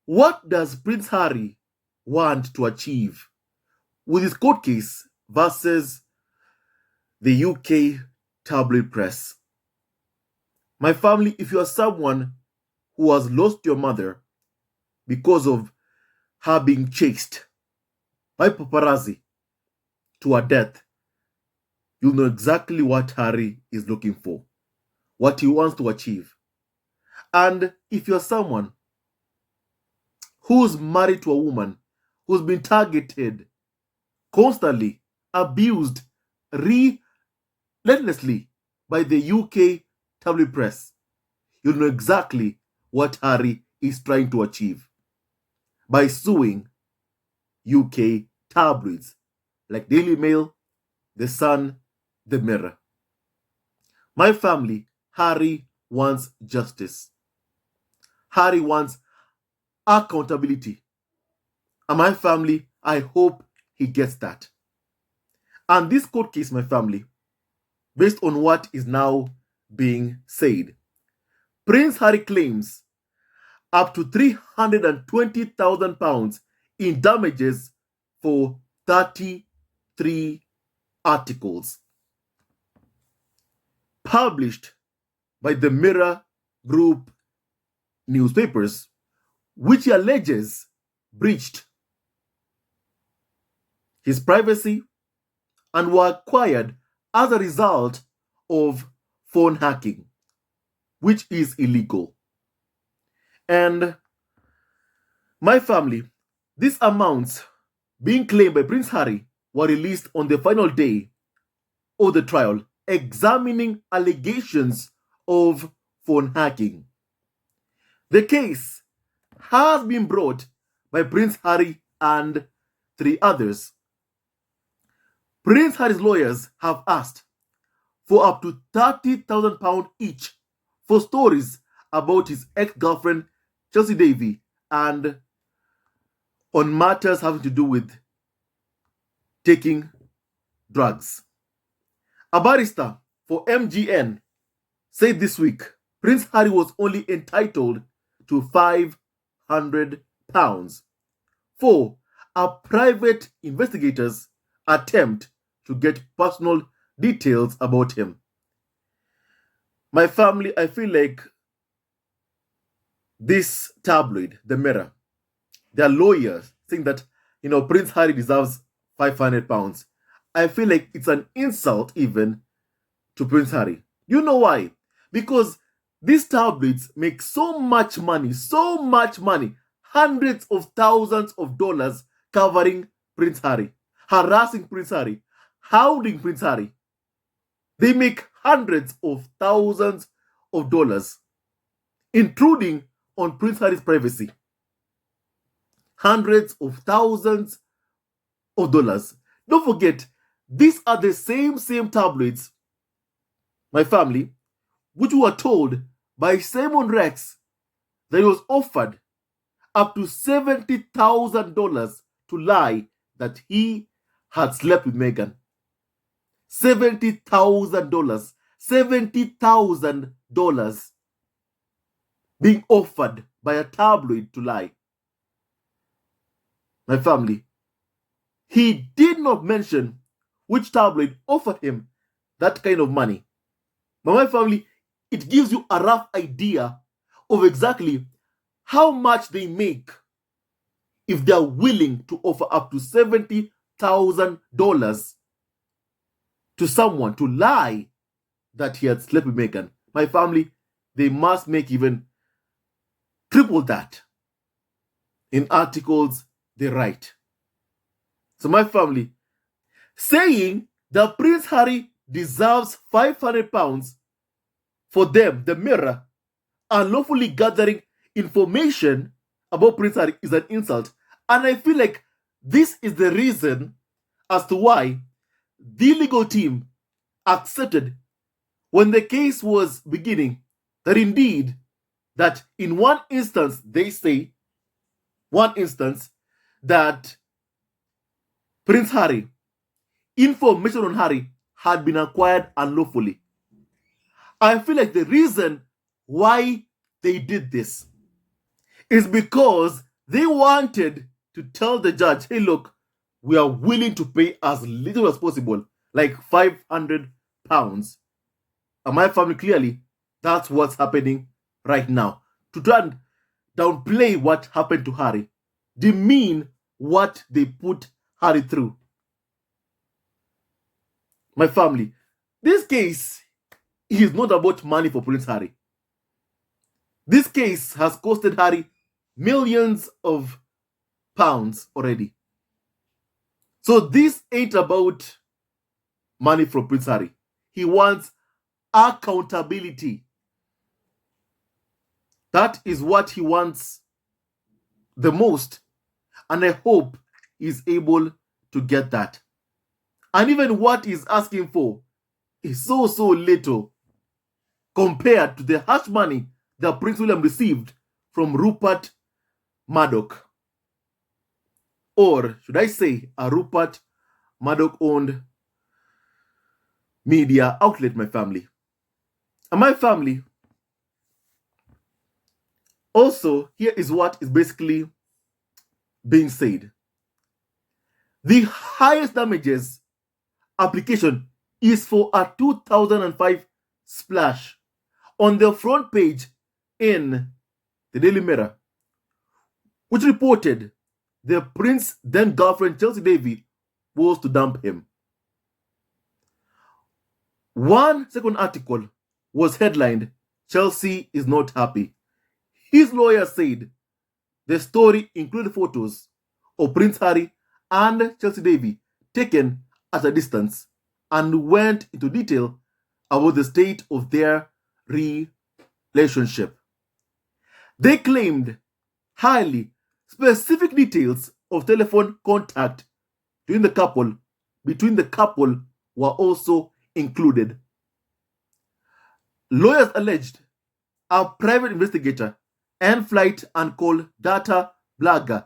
What does Prince Harry want to achieve with his court case versus the UK tabloid press? My family, if you are someone who has lost your mother because of her being chased by paparazzi to her death, you'll know exactly what Harry is looking for, what he wants to achieve. And if you're someone who's married to a woman who's been targeted, constantly abused, relentlessly by the UK tabloid press, you'll know exactly what Harry is trying to achieve by suing UK tabloids like Daily Mail, The Sun, The Mirror. My family, Harry wants justice. Harry wants accountability. And my family, I hope he gets that. And this court case, my family, based on what is now being said, Prince Harry claims up to £320,000 in damages for 33 articles published by the Mirror Group newspapers, which he alleges breached his privacy and were acquired as a result of phone hacking, which is illegal. And my family, these amounts being claimed by Prince Harry were released on the final day of the trial, examining allegations of phone hacking. The case has been brought by Prince Harry and 3 others. Prince Harry's lawyers have asked for up to £30,000 each for stories about his ex-girlfriend Chelsea Davy and on matters having to do with taking drugs. A barrister for MGN said this week Prince Harry was only entitled to £500 for a private investigator's attempt to get personal details about him. My family, I feel like this tabloid, The Mirror, their lawyers think that, Prince Harry deserves £500. I feel like it's an insult even to Prince Harry. You know why? Because these tabloids make so much money, hundreds of thousands of dollars covering Prince Harry, harassing Prince Harry, hounding Prince Harry. They make hundreds of thousands of dollars, intruding on Prince Harry's privacy. Hundreds of thousands of dollars. Don't forget, these are the same tabloids, my family, which were told by Simon Rex that he was offered up to $70,000 to lie that he had slept with Meghan. $70,000. $70,000 being offered by a tabloid to lie. My family, he did not mention which tabloid offered him that kind of money. But my family, it gives you a rough idea of exactly how much they make if they are willing to offer up to $70,000 to someone to lie that he had slept with Meghan. My family, they must make even triple that in articles they write. So my family, saying that Prince Harry deserves £500 for them, the Mirror, unlawfully gathering information about Prince Harry is an insult. And I feel like this is the reason as to why the legal team accepted when the case was beginning that indeed, that in one instance, they say, that Prince Harry, information on Harry had been acquired unlawfully. I feel like the reason why they did this is because They wanted to tell the judge, hey, look, we are willing to pay as little as possible, like £500. And my family, clearly, that's what's happening right now. To try and downplay what happened to Harry, demean what they put Harry through. My family, this case is not about money for Prince Harry. This case has costed Harry millions of pounds already. So this ain't about money from Prince Harry. He wants accountability. That is what he wants the most. And I hope he's able to get that. And even what he's asking for is so little compared to the hush money that Prince William received from Rupert Murdoch. Or should I say a Rupert Murdoch-owned media outlet, my family. And my family, also, here is what is basically being said. The highest damages application is for a 2005 splash on the front page in the Daily Mirror, which reported the Prince's then girlfriend Chelsea Davy was to dump him. One second article was headlined, Chelsea is not happy. His lawyer said the story included photos of Prince Harry and Chelsea Davy taken at a distance and went into detail about the state of their relationship. They claimed highly specific details of telephone contact between the couple were also included. Lawyers alleged a private investigator and flight and call data blogger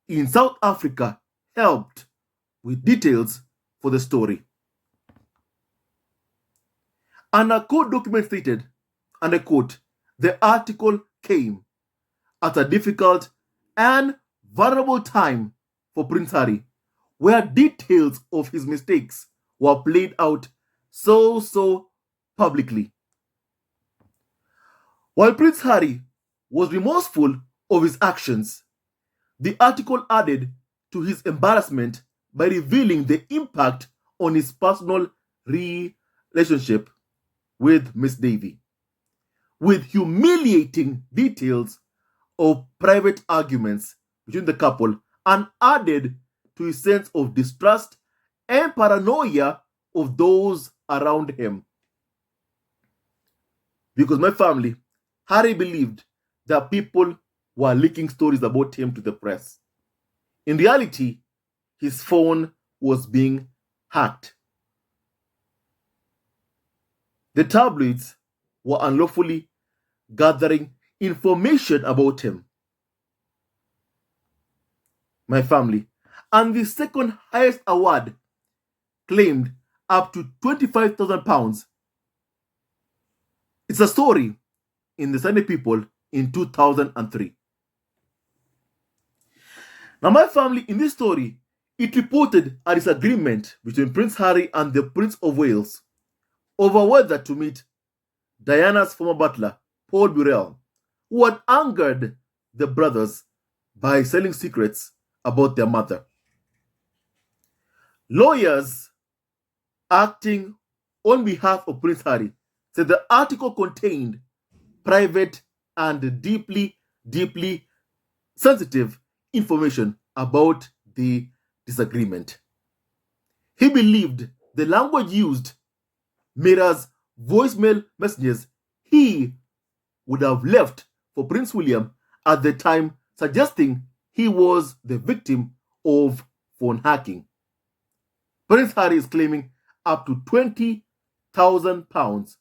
in South Africa helped with details for the story. And a court document stated, and I quote, the article came at a difficult and vulnerable time for Prince Harry, where details of his mistakes were played out so publicly. While Prince Harry was remorseful of his actions, the article added to his embarrassment by revealing the impact on his personal relationship with Miss Davy, with humiliating details of private arguments between the couple, and added to his sense of distrust and paranoia of those around him. Because my family, Harry believed that people were leaking stories about him to the press. In reality, his phone was being hacked. The tabloids were unlawfully gathering information about him. My family. And the second highest award claimed up to £25,000. It's a story in the Sunday People in 2003. Now, my family, in this story, it reported a disagreement between Prince Harry and the Prince of Wales over whether to meet Diana's former butler, Paul Burrell, who had angered the brothers by selling secrets about their mother. Lawyers acting on behalf of Prince Harry said the article contained private and deeply sensitive information about the disagreement. He believed the language used mirrors voicemail messages he would have left for Prince William at the time, suggesting he was the victim of phone hacking. Prince Harry is claiming up to £20,000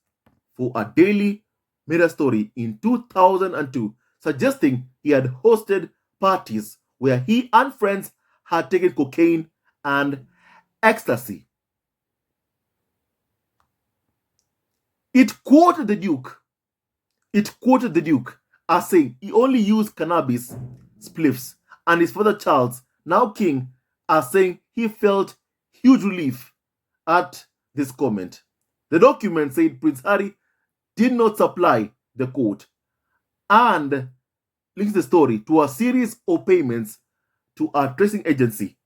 for a Daily Mirror story in 2002, suggesting he had hosted parties where he and friends had taken cocaine and ecstasy. It quoted the Duke as saying he only used cannabis spliffs, and his father Charles, now king, are saying he felt huge relief at this comment. The document said Prince Harry did not supply the quote and links the story to a series of payments to a tracing agency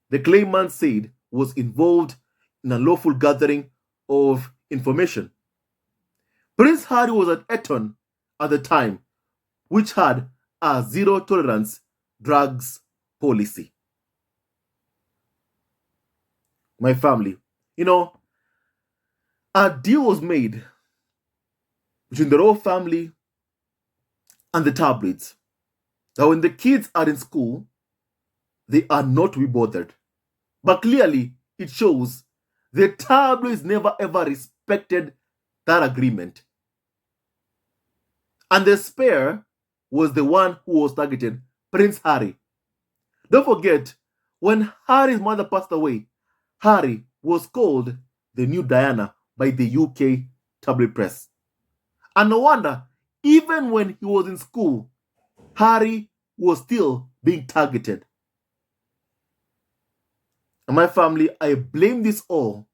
the claimant said was involved in a lawful gathering of information. Prince Harry was at Eton at the time, which had a zero tolerance drugs policy. My family, a deal was made between the royal family and the tabloids that when the kids are in school, they are not to be bothered. But clearly, it shows the tabloids never ever respected that agreement. And the spare was the one who was targeted, Prince Harry. Don't forget, when Harry's mother passed away, Harry was called the new Diana by the UK tabloid press. And no wonder, even when he was in school, Harry was still being targeted. And my family, I blame this all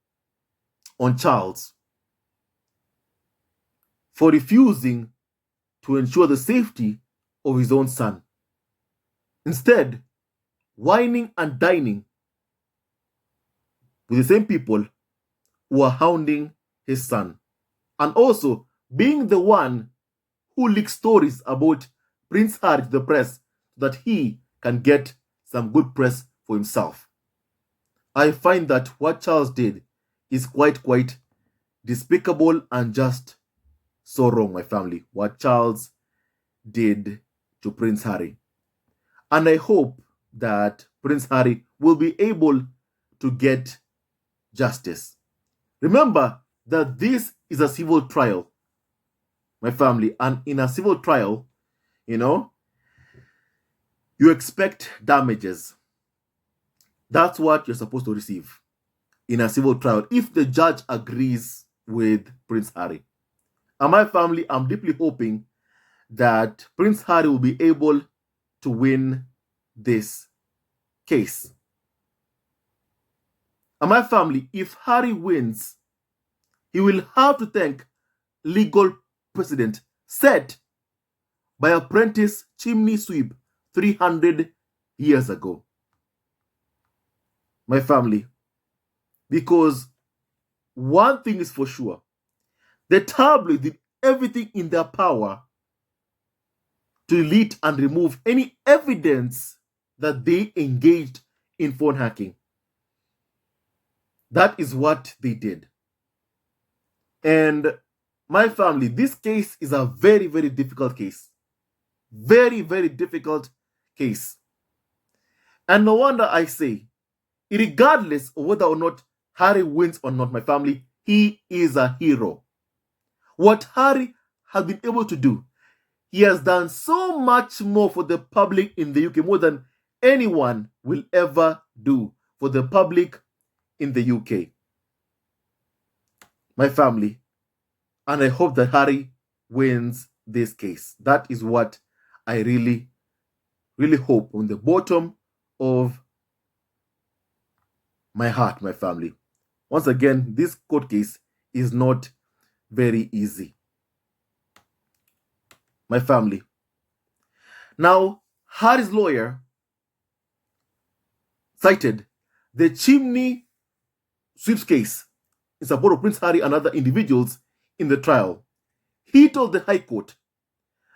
on Charles for refusing to ensure the safety of his own son. Instead, whining and dining with the same people who are hounding his son, and also being the one who leaks stories about Prince Harry to the press so that he can get some good press for himself. I find that what Charles did is quite despicable and just so wrong, my family, what Charles did to Prince Harry. And I hope that Prince Harry will be able to get justice. Remember that this is a civil trial, my family, and in a civil trial, you expect damages. That's what you're supposed to receive in a civil trial if the judge agrees with Prince Harry. And my family, I'm deeply hoping that Prince Harry will be able to win this case. And my family, if Harry wins, he will have to thank legal precedent set by apprentice chimney sweep 300 years ago. My family, because one thing is for sure, the tabloids did everything in their power to delete and remove any evidence that they engaged in phone hacking. That is what they did. And my family, this case is a very difficult case. Very difficult case. And no wonder I say, regardless of whether or not Harry wins or not, my family, he is a hero. What Harry has been able to do, he has done so much more for the public in the UK, more than anyone will ever do for the public in the UK. My family, and I hope that Harry wins this case. That is what I really hope on the bottom of my heart, my family. Once again, this court case is not very easy. My family. Now, Harry's lawyer cited the chimney sweeps case in support of Prince Harry and other individuals in the trial. He told the High Court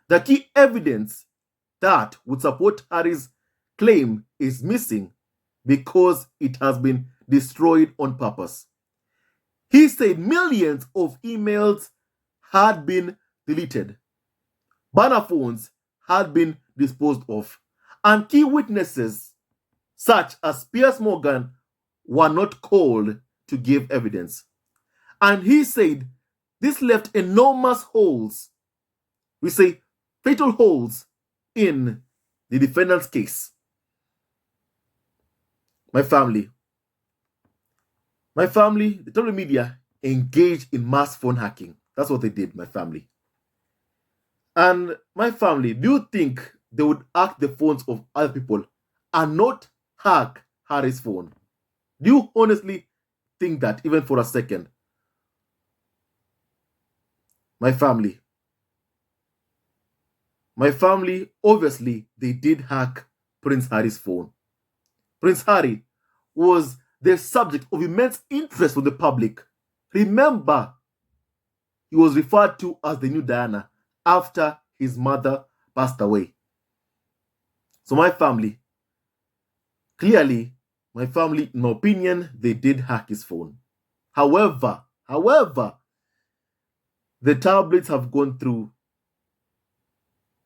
the key evidence that would support Harry's claim is missing because it has been destroyed on purpose. He said millions of emails had been deleted, burner phones had been disposed of, and key witnesses such as Piers Morgan were not called to give evidence. And he said this left enormous holes, we say fatal holes, in the defendant's case. My family, the tabloid media engaged in mass phone hacking. That's what they did, my family. And my family, do you think they would hack the phones of other people and not hack Harry's phone? Do you honestly think that even for a second? My family. My family, obviously, they did hack Prince Harry's phone. Prince Harry was the subject of immense interest from the public. Remember, he was referred to as the new Diana after his mother passed away. So my family, clearly, my family, in my opinion, they did hack his phone. However, the tabloids have gone through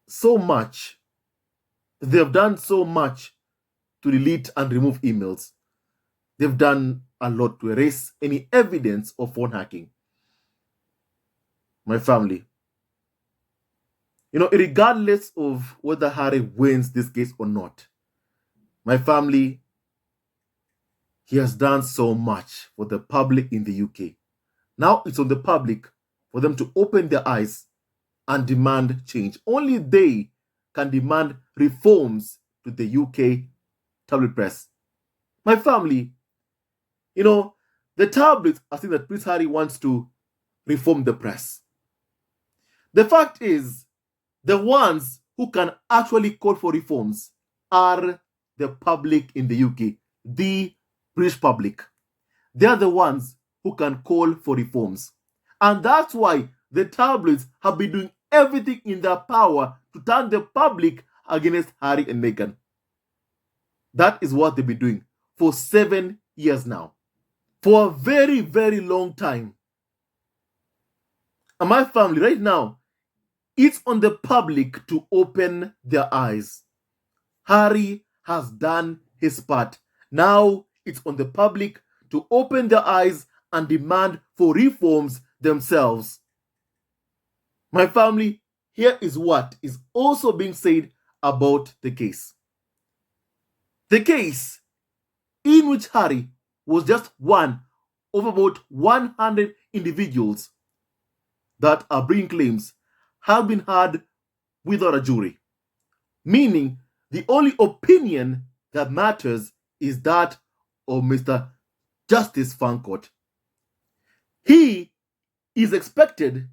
so much. They have done so much to delete and remove emails. They've done a lot to erase any evidence of phone hacking. My family. Regardless of whether Harry wins this case or not, my family, he has done so much for the public in the UK. Now it's on the public for them to open their eyes and demand change. Only they can demand reforms to the UK tabloid press. My family, the tabloids are saying that Prince Harry wants to reform the press. The fact is, the ones who can actually call for reforms are the public in the UK, the British public. They are the ones who can call for reforms. And that's why the tabloids have been doing everything in their power to turn the public against Harry and Meghan. That is what they've been doing for 7 years now. For a very, very long time. And my family, right now, it's on the public to open their eyes. Harry has done his part. Now it's on the public to open their eyes and demand for reforms themselves. My family, here is what is also being said about the case. The case in which Harry was just one of about 100 individuals that are bringing claims have been heard without a jury, meaning the only opinion that matters is that of Mr. Justice Fancourt. He is expected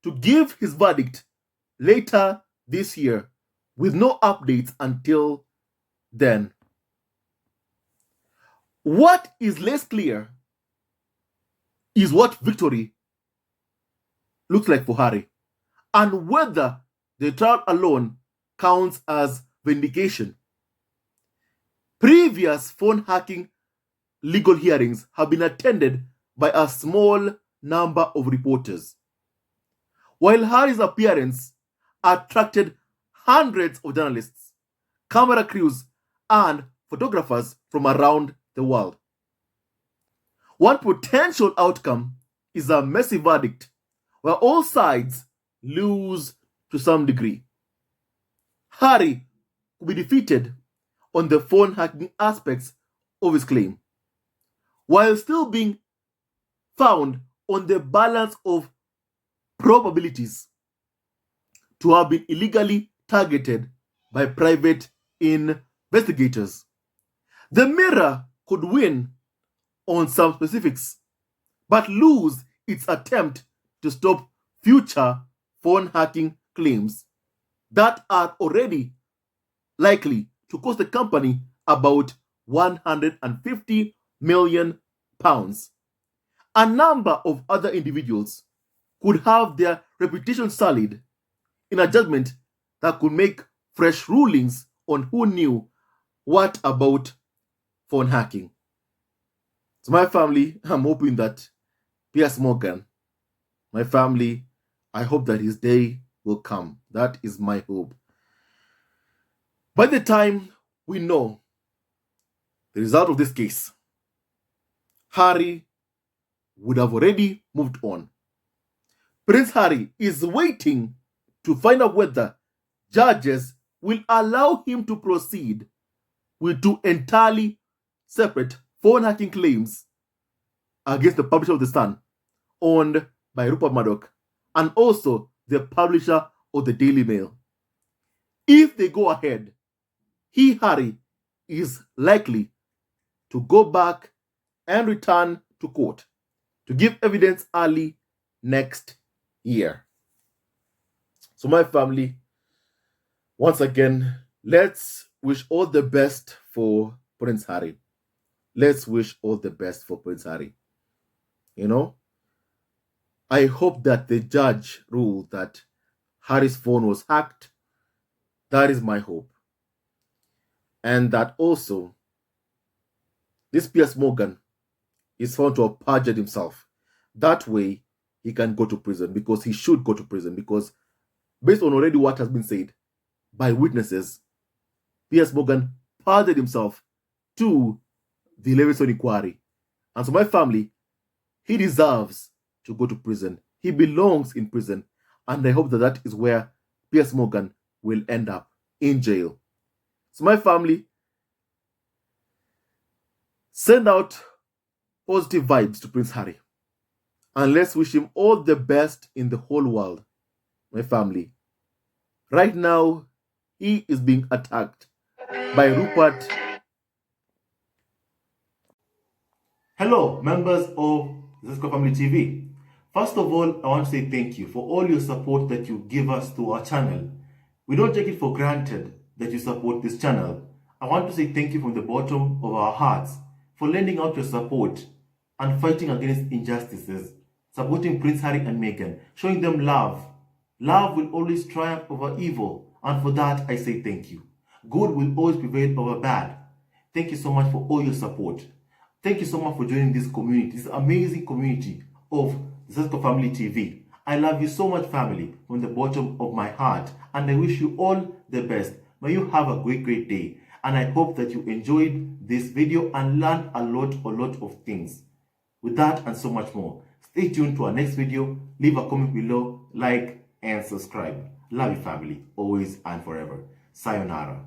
to give his verdict later this year with no updates until then. What is less clear is what victory looks like for Harry and whether the trial alone counts as vindication. Previous phone hacking legal hearings have been attended by a small number of reporters, while Harry's appearance attracted hundreds of journalists, camera crews, and photographers from around the world. One potential outcome is a messy verdict where all sides lose to some degree. Harry will be defeated on the phone hacking aspects of his claim, while still being found on the balance of probabilities to have been illegally targeted by private investigators. The Mirror could win on some specifics, but lose its attempt to stop future phone hacking claims that are already likely to cost the company about £150 million. A number of other individuals could have their reputation sullied in a judgment that could make fresh rulings on who knew what about phone hacking. So my family, I'm hoping that Piers Morgan, my family, I hope that his day will come. That is my hope. By the time we know the result of this case, Harry would have already moved on. Prince Harry is waiting to find out whether judges will allow him to proceed with two entirely separate phone hacking claims against the publisher of The Sun, owned by Rupert Murdoch, and also the publisher of the Daily Mail. If they go ahead, Harry, is likely to go back and return to court to give evidence early next year. So, my family, once again, let's wish all the best for Prince Harry. Let's wish all the best for Prince Harry. You know, I hope that the judge ruled that Harry's phone was hacked. That is my hope. And that also this Piers Morgan is found to have perjured himself. That way, he can go to prison, because he should go to prison, because based on already what has been said by witnesses, Piers Morgan perjured himself to the Leveson inquiry. And so my family, he deserves to go to prison. He belongs in prison. And I hope that that is where Piers Morgan will end up, in jail. So my family, send out positive vibes to Prince Harry. And let's wish him all the best in the whole world. My family. Right now, he is being attacked by Rupert. Hello, members of Zesco Family TV. First of all, I want to say thank you for all your support that you give us to our channel. We don't take it for granted that you support this channel. I want to say thank you from the bottom of our hearts for lending out your support and fighting against injustices, supporting Prince Harry and Meghan, showing them love. Love will always triumph over evil, and for that I say thank you. Good will always prevail over bad. Thank you so much for all your support. Thank you so much for joining this community, this amazing community of Zesco Family TV. I love you so much, family, from the bottom of my heart, and I wish you all the best. May you have a great day, and I hope that you enjoyed this video and learned a lot of things. With that and so much more, stay tuned to our next video. Leave a comment below, like, and subscribe. Love you, family, always and forever. Sayonara.